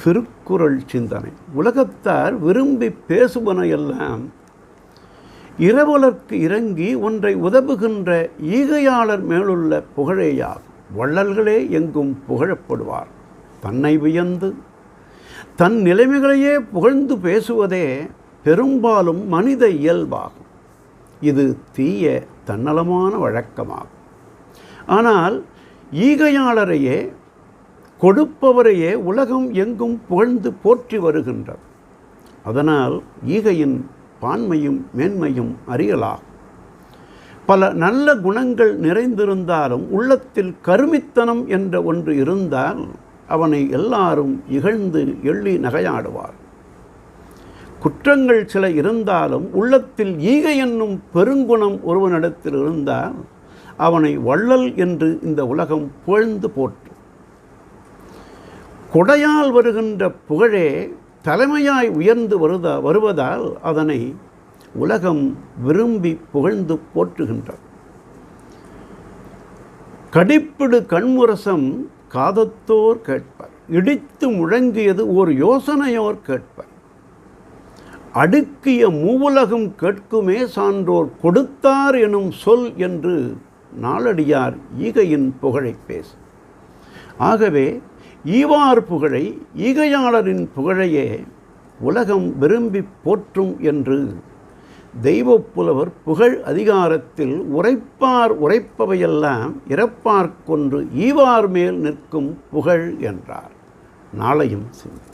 திருக்குறள் சிந்தனை. உலகத்தார் விரும்பி பேசுவன எல்லாம் இரவலர்க்கு இறங்கி ஒன்றை உதவுகின்ற ஈகையாளர் மேலுள்ள புகழேயாகும். வள்ளல்களே எங்கும் புகழப்படுவார். தன்னை வியந்து தன் நிலைமைகளையே புகழ்ந்து பேசுவதே பெரும்பாலும் மனித இயல்பாகும். இது தீய தன்னலமான வழக்கமாகும். ஆனால் ஈகையாளரையே கொடுப்பவரையே உலகம் எங்கும் புகழ்ந்து போற்றி வருகின்றது. அதனால் ஈகையின் பான்மையும் மேன்மையும் அறியலாகும். பல நல்ல குணங்கள் நிறைந்திருந்தாலும் உள்ளத்தில் கருமித்தனம் என்ற ஒன்று இருந்தால் அவனை எல்லாரும் இகழ்ந்து எள்ளி நகையாடுவார். குற்றங்கள் சில இருந்தாலும் உள்ளத்தில் ஈகை என்னும் பெருங்குணம் ஒருவனிடத்தில் இருந்தால் அவனை வள்ளல் என்று இந்த உலகம் புகழ்ந்து போற்றும். கொடையால் வருகின்ற புகழே தலைமையாய் உயர்ந்து வருவதால் அதனை உலகம் விரும்பி புகழ்ந்து போற்றுகின்றது. கடிப்பிடு கண்முரசம் காதத்தோர் கேட்பர், இடித்து முழங்கியது ஓர் யோசனையோர் கேட்பர், அடுக்கிய மூவுலகும் கேட்குமே சான்றோர் கொடுத்தார் எனும் சொல் என்று நாளடியார் ஈகையின் புகழை பேசு. ஆகவே ஈவார் புகழை ஈகையாளரின் புகழையே உலகம் விரும்பி போற்றும் என்று தெய்வப்புலவர் புகழ் அதிகாரத்தில் உரைப்பவையெல்லாம் இறப்பார் கொன்று ஈவார் மேல் நிற்கும் புகழ் என்றார். நாளையும் சிந்தி.